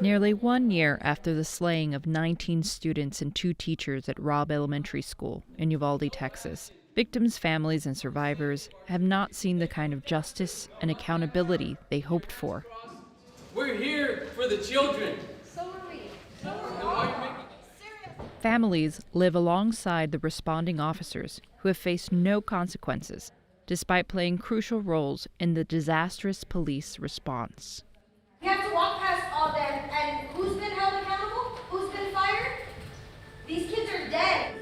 Nearly 1 year after the slaying of 19 students and 2 teachers at Robb Elementary School in Uvalde, Texas, victims' families and survivors have not seen the kind of justice and accountability they hoped for. We're here for the children. So are we. Families live alongside the responding officers who have faced no consequences, despite playing crucial roles in the disastrous police response. We have to walk past all them, and who's been held accountable? Who's been fired? These kids are dead.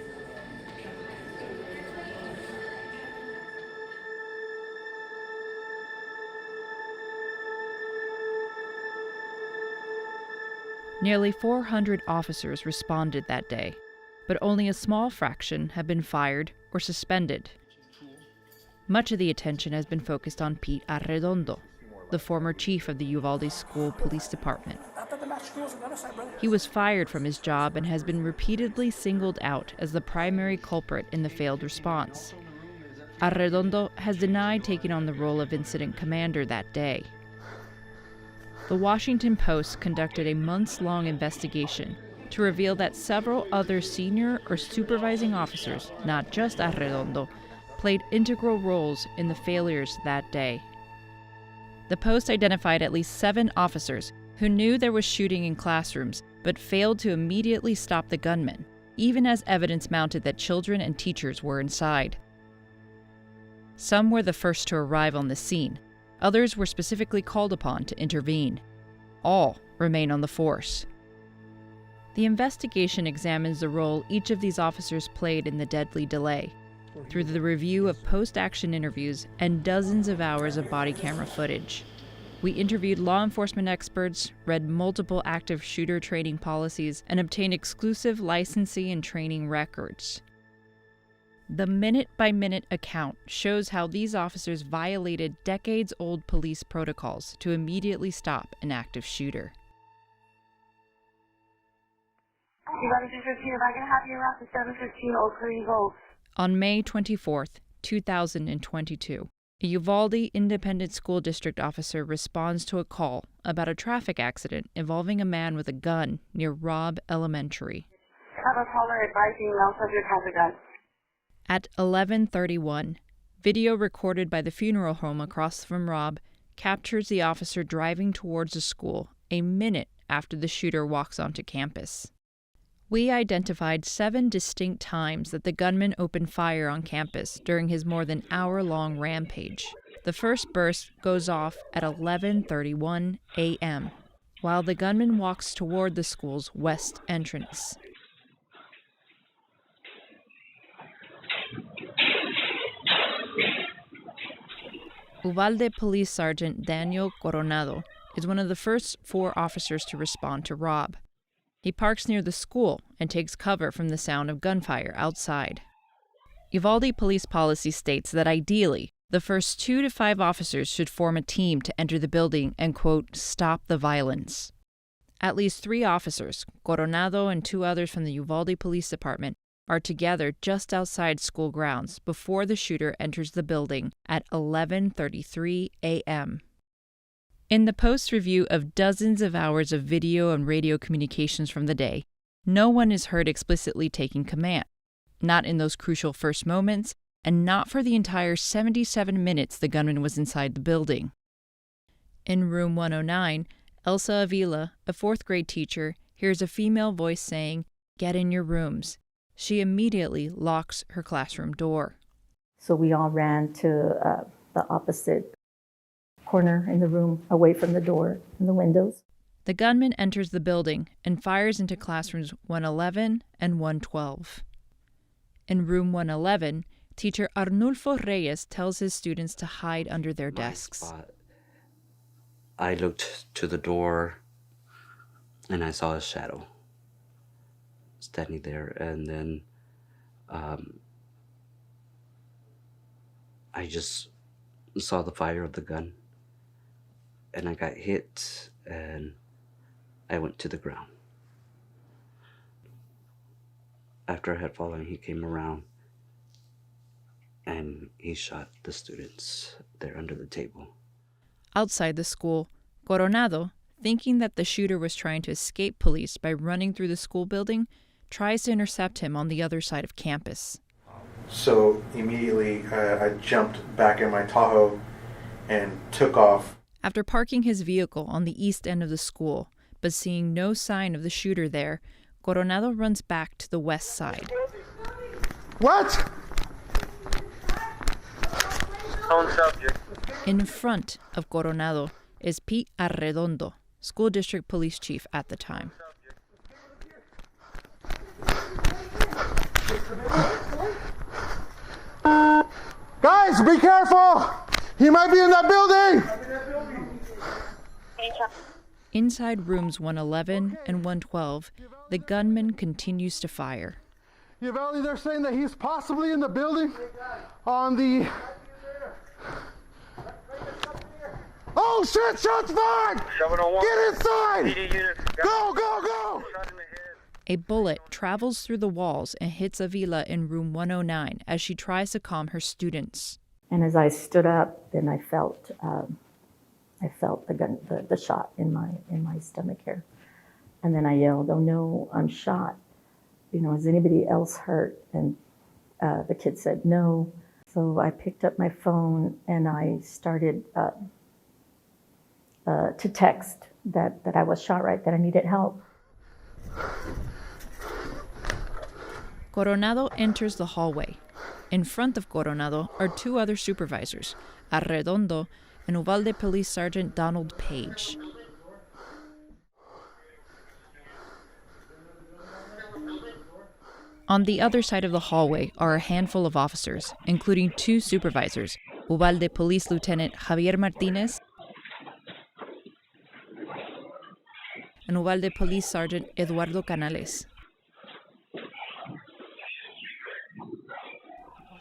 Nearly 400 officers responded that day, but only a small fraction have been fired or suspended. Much of the attention has been focused on Pete Arredondo, the former chief of the Uvalde School Police Department. He was fired from his job and has been repeatedly singled out as the primary culprit in the failed response. Arredondo has denied taking on the role of incident commander that day. The Washington Post conducted a months-long investigation to reveal that several other senior or supervising officers, not just Arredondo, played integral roles in the failures that day. The Post identified at least 7 officers who knew there was shooting in classrooms but failed to immediately stop the gunman, even as evidence mounted that children and teachers were inside. Some were the first to arrive on the scene. Others were specifically called upon to intervene. All remain on the force. The investigation examines the role each of these officers played in the deadly delay, through the review of post-action interviews and dozens of hours of body camera footage. We interviewed law enforcement experts, read multiple active shooter training policies, and obtained exclusive licensing and training records. The minute-by-minute account shows how these officers violated decades-old police protocols to immediately stop an active shooter. Uvalde 215, if I can have you around to 715 Oak Creek Eagle. On May 24, 2022, a Uvalde Independent School District officer responds to a call about a traffic accident involving a man with a gun near Robb Elementary. Have a caller advising male subject has a gun. At 11:31, video recorded by the funeral home across from Robb captures the officer driving towards the school a minute after the shooter walks onto campus. We identified 7 distinct times that the gunman opened fire on campus during his more than hour-long rampage. The first burst goes off at 11:31 a.m., while the gunman walks toward the school's west entrance. Uvalde Police Sergeant Daniel Coronado is one of the first 4 officers to respond to Robb. He parks near the school and takes cover from the sound of gunfire outside. Uvalde police policy states that ideally, the first 2 to 5 officers should form a team to enter the building and, quote, stop the violence. At least 3 officers, Coronado and 2 others from the Uvalde Police Department, are together just outside school grounds before the shooter enters the building at 11:33 a.m. In the post-review of dozens of hours of video and radio communications from the day, no one is heard explicitly taking command, not in those crucial first moments, and not for the entire 77 minutes the gunman was inside the building. In room 109, Elsa Avila, a 4th-grade teacher, hears a female voice saying, "Get in your rooms." She immediately locks her classroom door. So we all ran to the opposite corner in the room, away from the door and the windows. The gunman enters the building and fires into classrooms 111 and 112. In room 111, teacher Arnulfo Reyes tells his students to hide under their desks. I looked to the door and I saw a shadow standing there, and then I just saw the fire of the gun, and I got hit and I went to the ground. After I had fallen, he came around and he shot the students there under the table. Outside the school, Coronado, thinking that the shooter was trying to escape police by running through the school building, tries to intercept him on the other side of campus. So immediately I jumped back in my Tahoe and took off. After parking his vehicle on the east end of the school, but seeing no sign of the shooter there, Coronado runs back to the west side. What? In front of Coronado is Pete Arredondo, school district police chief at the time. Guys, be careful! He might be in that building! Inside rooms 111 and 112, the gunman continues to fire. Uvalde, they're saying that he's possibly in the building on the... Oh shit, shots fired! Get inside! Go, go, go! A bullet travels through the walls and hits Avila in room 109 as she tries to calm her students. And as I stood up, then I felt the shot in my stomach here. And then I yelled, "Oh no, I'm shot. You know, is anybody else hurt?" And the kid said no. So I picked up my phone and I started to text that I was shot right, that I needed help. Coronado enters the hallway. In front of Coronado are two other supervisors, Arredondo and Uvalde Police Sergeant Donald Page. On the other side of the hallway are a handful of officers, including two supervisors, Uvalde Police Lieutenant Javier Martinez and Uvalde Police Sergeant Eduardo Canales.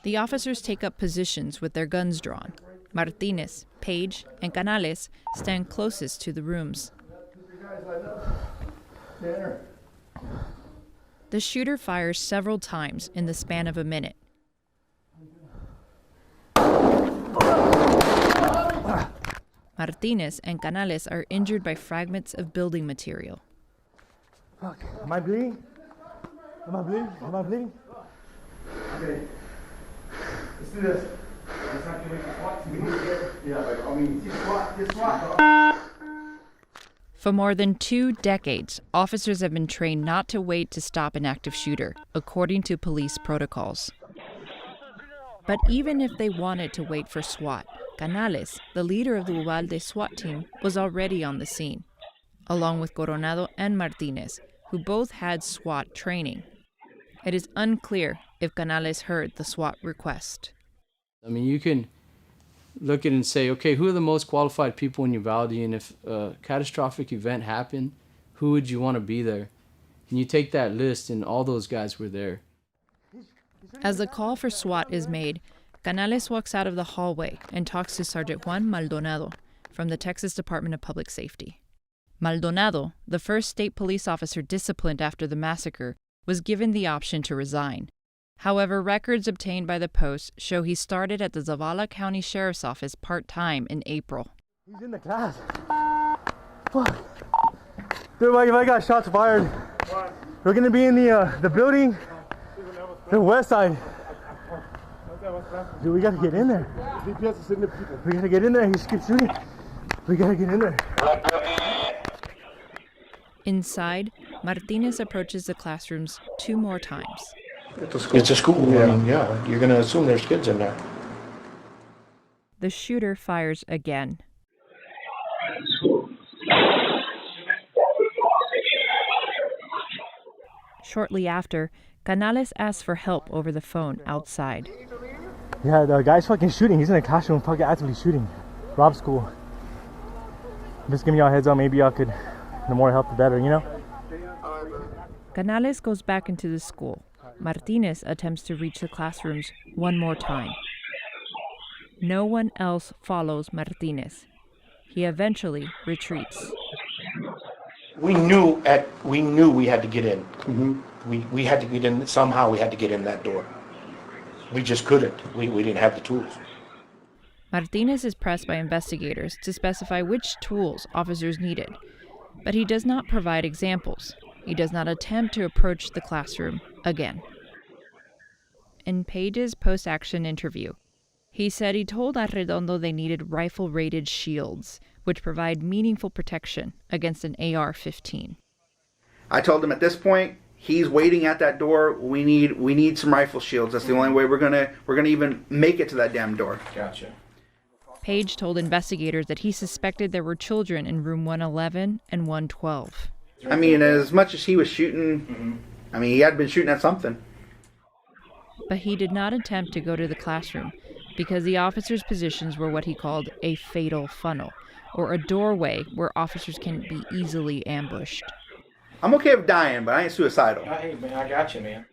The officers take up positions with their guns drawn. Martinez, Page, and Canales stand closest to the rooms. The shooter fires several times in the span of a minute. Martinez and Canales are injured by fragments of building material. Fuck. Am I bleeding? Am I bleeding? Am I bleeding? Okay. Let's do this. Let's activate the SWAT team. Yeah, SWAT. For more than 2 decades, officers have been trained not to wait to stop an active shooter, according to police protocols. But even if they wanted to wait for SWAT, Canales, the leader of the Uvalde SWAT team, was already on the scene, along with Coronado and Martinez, who both had SWAT training. It is unclear if Canales heard the SWAT request. I mean, you can look at it and say, okay, who are the most qualified people in Uvalde? And if a catastrophic event happened, who would you want to be there? And you take that list, and all those guys were there. As the call for SWAT is made, Canales walks out of the hallway and talks to Sergeant Juan Maldonado from the Texas Department of Public Safety. Maldonado, the first state police officer disciplined after the massacre, was given the option to resign. However, records obtained by the Post show he started at the Zavala County Sheriff's Office part-time in April. He's in the class. Fuck. Dude, if I got shots fired, we're gonna be in the building, the west side. Dude, we gotta get in there. We gotta get in there. He just keeps shooting. We gotta get in there. Inside, Martinez approaches the classrooms 2 more times. It's a school. Yeah. I mean, yeah, you're gonna assume there's kids in there. The shooter fires again. Shortly after, Canales asks for help over the phone outside. Yeah, the guy's fucking shooting. He's in the classroom fucking actively shooting. Robb School. Just giving y'all a heads up, maybe y'all could, the more help the better, you know? Canales goes back into the school. Martinez attempts to reach the classrooms 1 more time. No one else follows Martinez. He eventually retreats. We knew we had to get in. Mm-hmm. We had to get in, somehow we had to get in that door. We just couldn't. We didn't have the tools. Martinez is pressed by investigators to specify which tools officers needed, But he does not provide examples. He does not attempt to approach the classroom again. In Page's post-action interview, he said he told Arredondo they needed rifle-rated shields, which provide meaningful protection against an AR-15. I told him at this point, he's waiting at that door. We need some rifle shields. That's the only way we're gonna even make it to that damn door. Gotcha. Page told investigators that he suspected there were children in room 111 and 112. I mean, as much as he was shooting, I mean, he had been shooting at something. But he did not attempt to go to the classroom because the officers' positions were what he called a fatal funnel, or a doorway where officers can be easily ambushed. I'm okay with dying, but I ain't suicidal. Hey, man, I got you, man.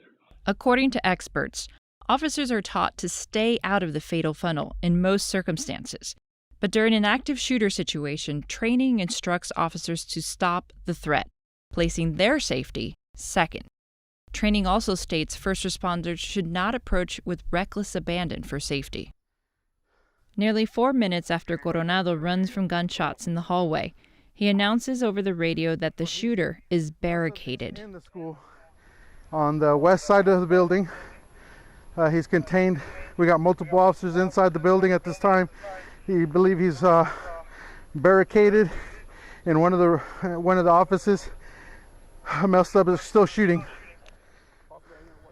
According to experts, officers are taught to stay out of the fatal funnel in most circumstances. But during an active shooter situation, training instructs officers to stop the threat, placing their safety second. Training also states first responders should not approach with reckless abandon for safety. Nearly 4 minutes after Coronado runs from gunshots in the hallway, he announces over the radio that the shooter is barricaded. In the school, on the west side of the building, he's contained. We got multiple officers inside the building at this time. He believes he's barricaded in one of the offices. Messed up is still shooting.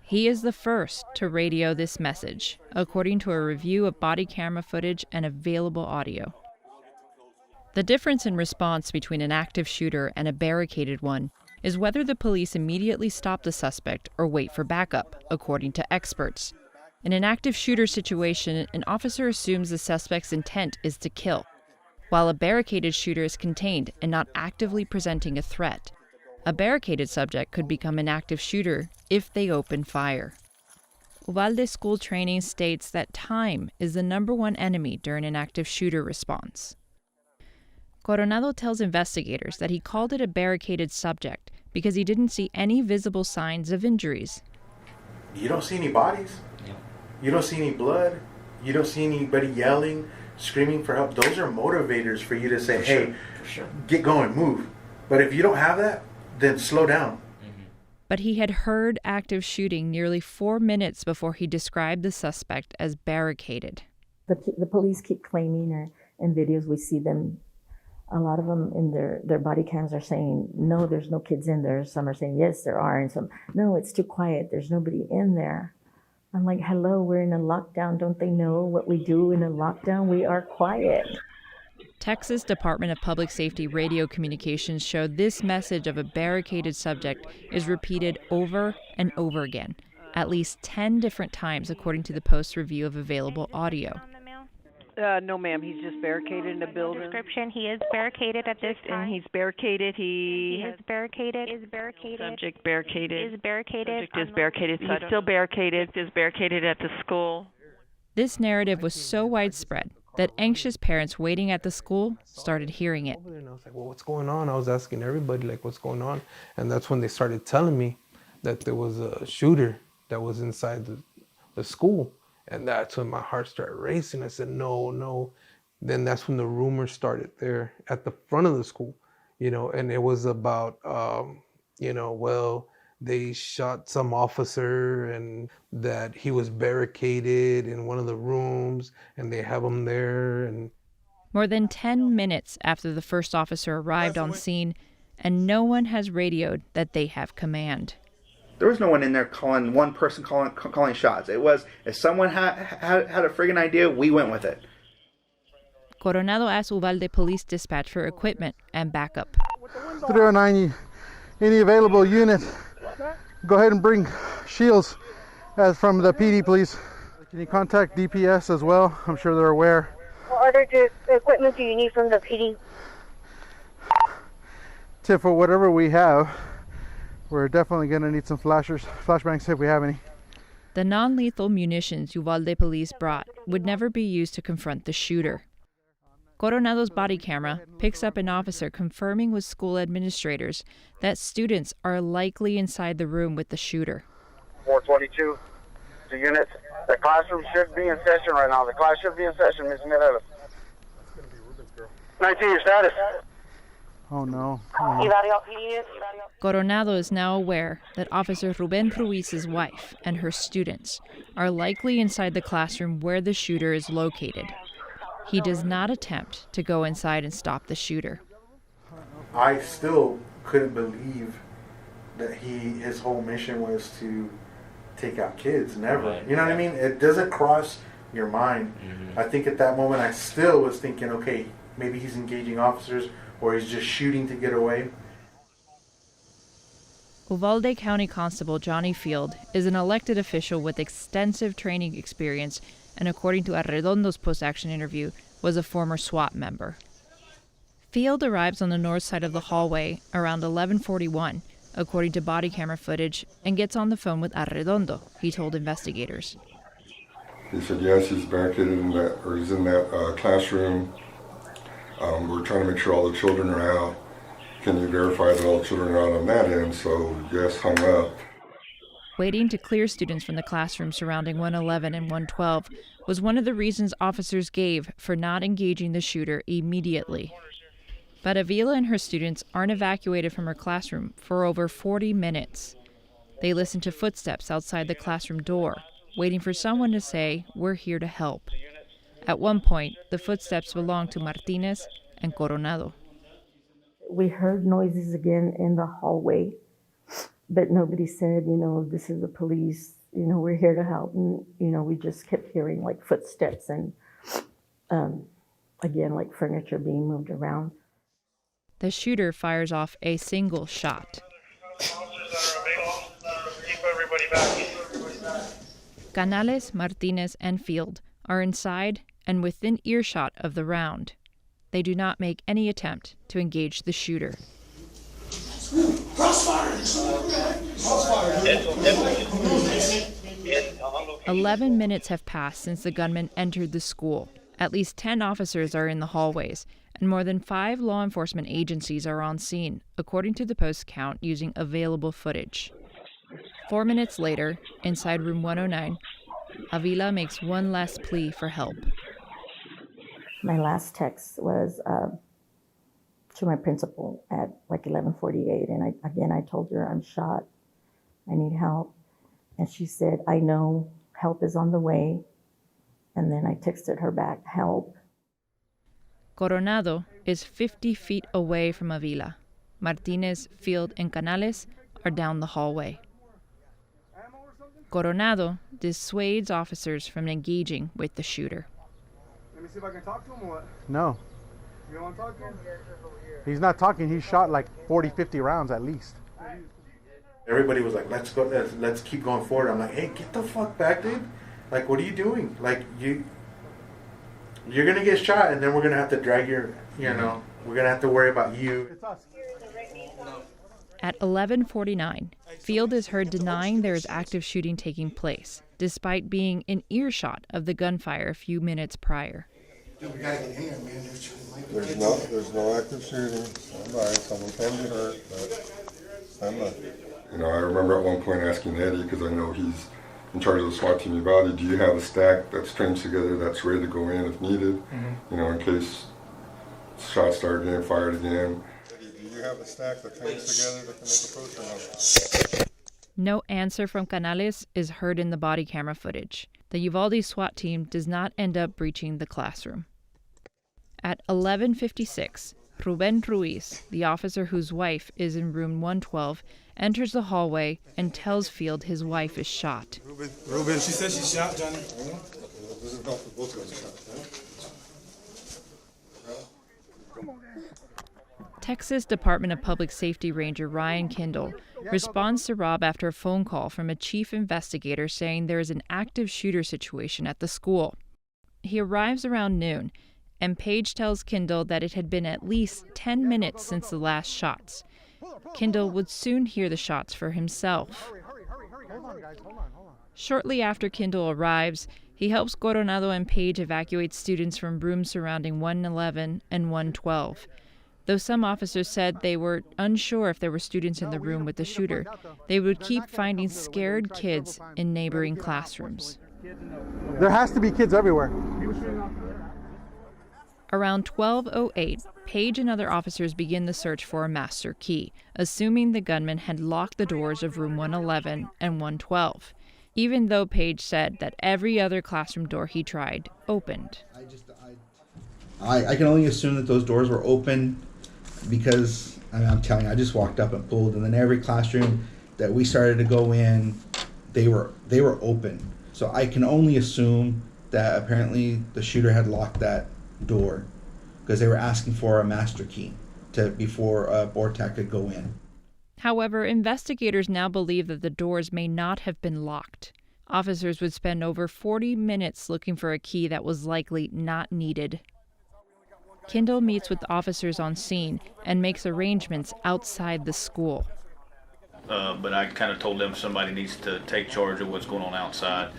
He is the first to radio this message, according to a review of body camera footage and available audio. The difference in response between an active shooter and a barricaded one is whether the police immediately stop the suspect or wait for backup, according to experts. In an active shooter situation, an officer assumes the suspect's intent is to kill, while a barricaded shooter is contained and not actively presenting a threat. A barricaded subject could become an active shooter if they open fire. Uvalde school training states that time is the number one enemy during an active shooter response. Coronado tells investigators that he called it a barricaded subject because he didn't see any visible signs of injuries. You don't see any bodies. You don't see any blood. You don't see anybody yelling, screaming for help. Those are motivators for you to say, hey, get going, move. But if you don't have that, then slow down. But he had heard active shooting nearly 4 minutes before he described the suspect as barricaded. The police keep claiming, or in videos we see them, a lot of them in their body cams are saying, no, there's no kids in there. Some are saying, yes, there are. And some, no, it's too quiet. There's nobody in there. I'm like, hello, we're in a lockdown. Don't they know what we do in a lockdown? We are quiet. Texas Department of Public Safety radio communications showed this message of a barricaded subject is repeated over and over again, at least 10 different times, according to the Post's review of available audio. No, ma'am. He's just barricaded in the building. Description: he is barricaded at this time. And he's barricaded. He is barricaded. Is barricaded. Subject barricaded. Is barricaded. Subject is barricaded. He's still barricaded. Is barricaded at the school. This narrative was so widespread that anxious parents waiting at the school started hearing it. And I was like, well, what's going on? I was asking everybody, like, what's going on? And that's when they started telling me that there was a shooter that was inside the school. And that's when my heart started racing. I said, no. Then that's when the rumors started there at the front of the school, and it was about, well, they shot some officer and that he was barricaded in one of the rooms and they have him there. And more than 10 minutes after the first officer arrived on scene, and no one has radioed that they have command. There was no one in there one person calling shots. It was, if someone had a friggin' idea, we went with it. Coronado asked Uvalde Police Dispatch for equipment and backup. 309, any available unit, go ahead and bring shields as from the PD, please. Can you contact DPS as well? I'm sure they're aware. What other equipment do you need from the PD? Tip for whatever we have. We're definitely going to need some flashbangs if we have any. The non-lethal munitions Uvalde police brought would never be used to confront the shooter. Coronado's body camera picks up an officer confirming with school administrators that students are likely inside the room with the shooter. 422, the units. The classroom should be in session right now. The class should be in session, Ms. Mireles. 19, your status? Oh no. Coronado is now aware that Officer Ruben Ruiz's wife and her students are likely inside the classroom where the shooter is located. He does not attempt to go inside and stop the shooter. I still couldn't believe that his whole mission was to take out kids. Never. You know what I mean? It doesn't cross your mind. I think at that moment I still was thinking, okay, maybe he's engaging officers or he's just shooting to get away. Uvalde County Constable Johnny Field is an elected official with extensive training experience and, according to Arredondo's post-action interview, was a former SWAT member. Field arrives on the north side of the hallway around 11:41, according to body camera footage, and gets on the phone with Arredondo, he told investigators. He said, yes, he's barricaded in that, or he's in that classroom. We're trying to make sure all the children are out. Can you verify that all the children are out on that end? So, yes, hung up. Waiting to clear students from the classroom surrounding 111 and 112 was one of the reasons officers gave for not engaging the shooter immediately. But Avila and her students aren't evacuated from her classroom for over 40 minutes. They listen to footsteps outside the classroom door, waiting for someone to say, "We're here to help." At one point, the footsteps belonged to Martinez and Coronado. We heard noises again in the hallway, but nobody said, this is the police, we're here to help. And, we just kept hearing like footsteps and, again, like furniture being moved around. The shooter fires off a single shot. Canales, Martinez, and Field are inside and within earshot of the round. They do not make any attempt to engage the shooter. 11 minutes have passed since the gunman entered the school. At least 10 officers are in the hallways, and more than 5 law enforcement agencies are on scene, according to the Post count using available footage. 4 minutes later, inside room 109, Avila makes one last plea for help. My last text was to my principal at like 11:48, and I told her I'm shot, I need help, and she said, I know, help is on the way, and then I texted her back, help. Coronado is 50 feet away from Avila. Martinez, Field, and Canales are down the hallway. Coronado dissuades officers from engaging with the shooter. Let me see if I can talk to him or what? No. You don't want to talk to him? He's not talking. He shot like 40, 50 rounds at least. Everybody was like, let's go, let's keep going forward. I'm like, hey, get the fuck back, dude. Like, what are you doing? Like, you're going to get shot, and then we're going to have to drag we're going to have to worry about you. It's us. At 11:49, Field is heard denying there is active shooting taking place, despite being in earshot of the gunfire a few minutes prior. We gotta get in there, man. There's no active shooting. Someone can be hurt, but I'm not. I remember at one point asking Eddie, because I know he's in charge of the SWAT team in Uvalde, do you have a stack that's strings together that's ready to go in if needed? In case shots start getting fired again. Do you have a stack that hangs together that can make a approach or no? No answer from Canales is heard in the body camera footage. The Uvalde SWAT team does not end up breaching the classroom. At 11:56, Ruben Ruiz, the officer whose wife is in room 112, enters the hallway and tells Field his wife is shot. Ruben, she said she's shot, Johnny. This is not for both of us. Texas Department of Public Safety Ranger Ryan Kindle responds to Robb after a phone call from a chief investigator saying there is an active shooter situation at the school. He arrives around noon, and Page tells Kindle that it had been at least 10 minutes since the last shots. Kindle would soon hear the shots for himself. Shortly after Kindle arrives, he helps Coronado and Page evacuate students from rooms surrounding 111 and 112. Though some officers said they were unsure if there were students in the room with the shooter, they would keep finding scared kids in neighboring classrooms. There has to be kids everywhere. Around 12:08, Page and other officers begin the search for a master key, assuming the gunman had locked the doors of room 111 and 112, even though Page said that every other classroom door he tried opened. I can only assume that those doors were open because I'm telling you, I just walked up and pulled, and then every classroom that we started to go in, they were open. So I can only assume that apparently the shooter had locked that door because they were asking for a master key before Bortak could go in. However, investigators now believe that the doors may not have been locked. Officers would spend over 40 minutes looking for a key that was likely not needed. Kindle meets with officers on scene and makes arrangements outside the school. But I kind of told them somebody needs to take charge of what's going on outside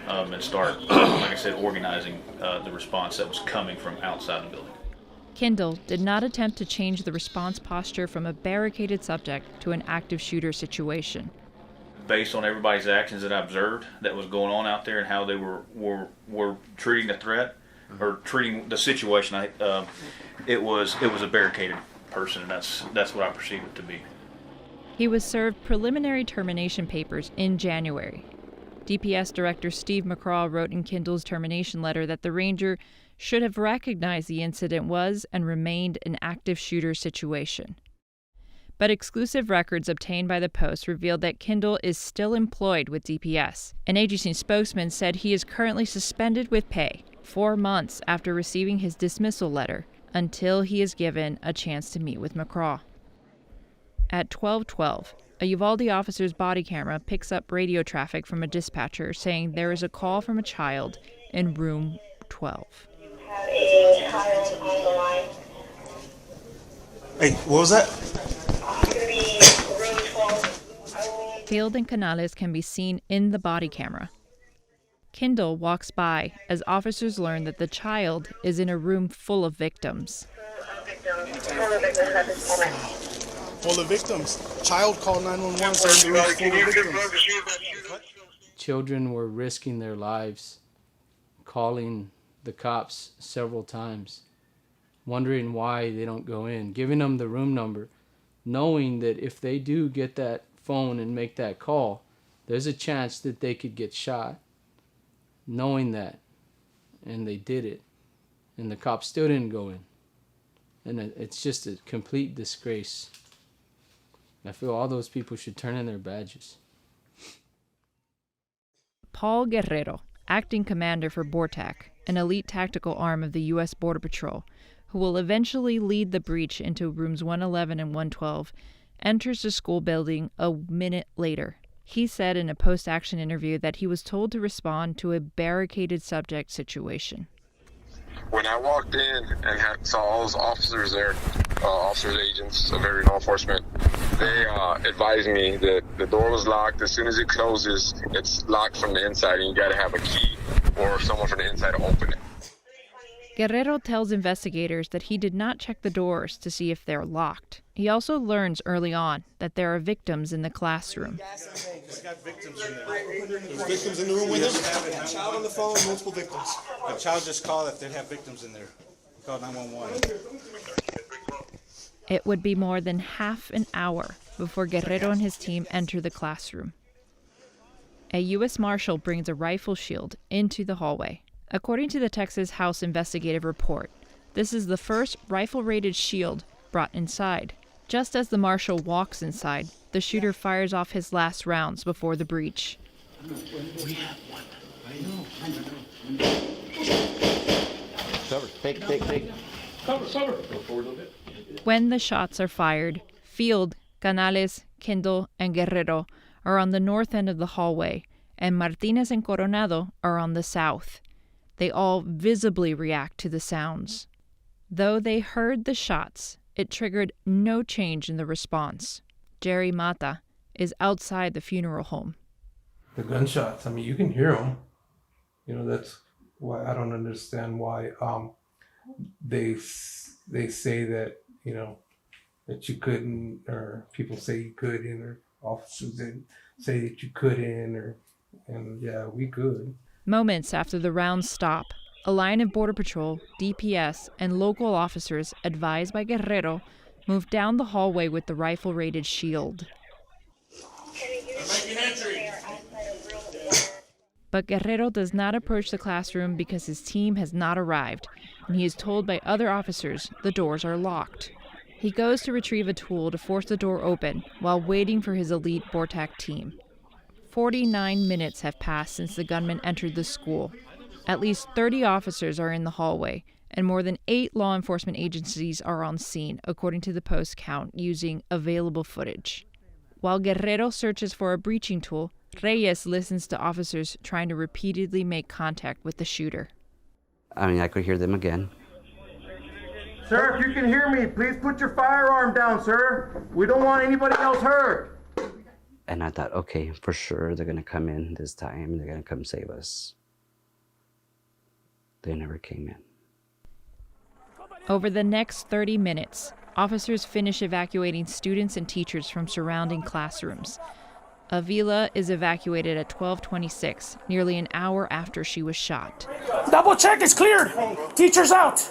and start, like I said, organizing the response that was coming from outside the building. Kindle did not attempt to change the response posture from a barricaded subject to an active shooter situation. Based on everybody's actions that I observed that was going on out there and how they were treating the threat or treating the situation, it was a barricaded person, and that's what I perceived it to be. He was served preliminary termination papers in January. DPS Director Steve McCraw wrote in Kindle's termination letter that the ranger should have recognized the incident was and remained an active shooter situation. But exclusive records obtained by the Post revealed that Kindle is still employed with DPS. An agency spokesman said he is currently suspended with pay 4 months after receiving his dismissal letter until he is given a chance to meet with McCraw. At 12:12, a Uvalde officer's body camera picks up radio traffic from a dispatcher saying there is a call from a child in room 12. Have a child on the line. Hey, what was that? It's going to be room 12. Field and Canales can be seen in the body camera. Kindle walks by as officers learn that the child is in a room full of victims. Full of victims. Child called 911 saying the room's full of victims. Children were risking their lives, calling the cops several times, wondering why they don't go in, giving them the room number, knowing that if they do get that phone and make that call, there's a chance that they could get shot, knowing that. And they did it. And the cops still didn't go in. And it's just a complete disgrace. I feel all those people should turn in their badges. Paul Guerrero, acting commander for Bortak, an elite tactical arm of the U.S. Border Patrol, who will eventually lead the breach into rooms 111 and 112, enters the school building a minute later. He said in a post-action interview that he was told to respond to a barricaded subject situation. When I walked in and saw all those officers there, officers, agents of area law enforcement, they advised me that the door was locked. As soon as it closes, it's locked from the inside, and you got to have a key or someone from the inside to open it. Guerrero tells investigators that he did not check the doors to see if they're locked. He also learns early on that there are victims in the classroom. He's got victims in there. There's victims in the room with him. A child on the phone, multiple victims. A child just called if they have victims in there. He called 911. It would be more than half an hour before Guerrero and his team enter the classroom. A U.S. Marshal brings a rifle shield into the hallway. According to the Texas House Investigative Report, this is the first rifle-rated shield brought inside. Just as the marshal walks inside, the shooter fires off his last rounds before the breach. We have one. I know. Cover. Take. Cover. Go forward a little bit. When the shots are fired, Field, Canales, Kindle, and Guerrero are on the north end of the hallway, and Martinez and Coronado are on the south. They all visibly react to the sounds. Though they heard the shots, it triggered no change in the response. Jerry Mata is outside the funeral home. The gunshots, I mean, you can hear them. You know, that's why I don't understand why they say that, you know, that you couldn't, or people say you couldn't, or officers didn't say that you couldn't, and yeah, we could. Moments after the rounds stop, a line of Border Patrol, DPS, and local officers advised by Guerrero moved down the hallway with the rifle-rated shield. But Guerrero does not approach the classroom because his team has not arrived, and he is told by other officers the doors are locked. He goes to retrieve a tool to force the door open while waiting for his elite BORTAC team. 49 minutes have passed since the gunman entered the school. At least 30 officers are in the hallway, and more than 8 law enforcement agencies are on scene, according to the post count, using available footage. While Guerrero searches for a breaching tool, Reyes listens to officers trying to repeatedly make contact with the shooter. I could hear them again. Sir, if you can hear me, please put your firearm down, sir. We don't want anybody else hurt. And I thought, okay, for sure they're going to come in this time. They're going to come save us. They never came in. Over the next 30 minutes, officers finish evacuating students and teachers from surrounding classrooms. Avila is evacuated at 12:26, nearly an hour after she was shot. Double check, it's cleared. Teacher's out.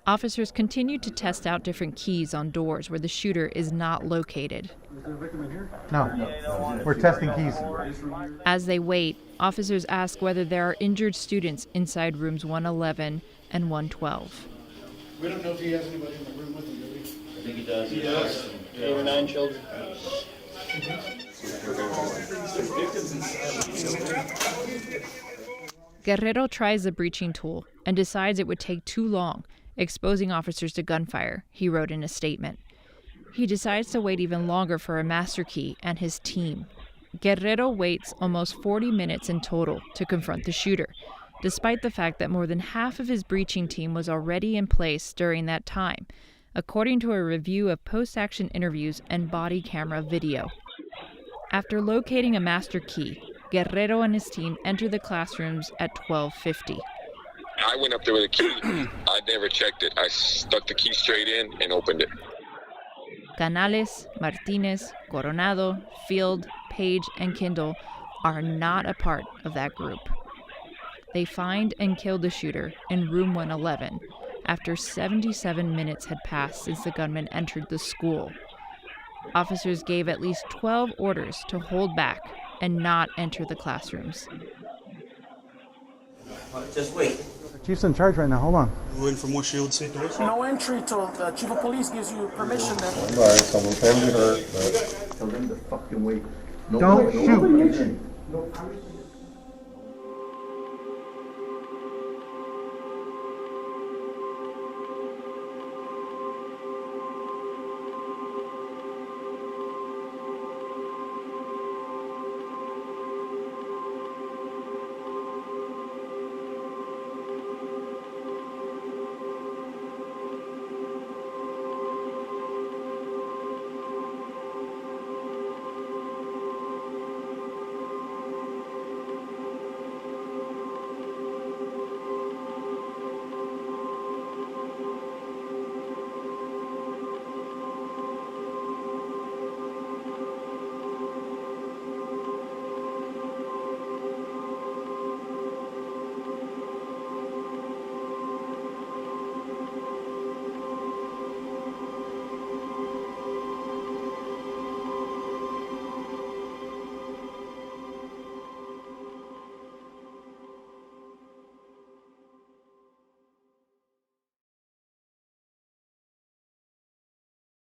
Officers continue to test out different keys on doors where the shooter is not located. No, we're testing keys. As they wait, officers ask whether there are injured students inside rooms 111 and 112. We don't know if he has anybody in the room with him, do we? I think he does. He does? 8 or 9 children. Guerrero tries the breaching tool and decides it would take too long, exposing officers to gunfire, he wrote in a statement. He decides to wait even longer for a master key and his team. Guerrero waits almost 40 minutes in total to confront the shooter, despite the fact that more than half of his breaching team was already in place during that time, according to a review of post-action interviews and body camera video. After locating a master key, Guerrero and his team enter the classrooms at 12:50. I went up there with a key. I never checked it. I stuck the key straight in and opened it. Canales, Martinez, Coronado, Field, Page, and Kindle are not a part of that group. They find and kill the shooter in room 111 after 77 minutes had passed since the gunman entered the school. Officers gave at least 12 orders to hold back and not enter the classrooms. Just wait. Chief's in charge right now. Hold on. We're waiting for more shield safe doors. No entry till the chief of police gives you permission then. Alright, someone can be hurt, but... Tell them to fucking wait. Don't shoot.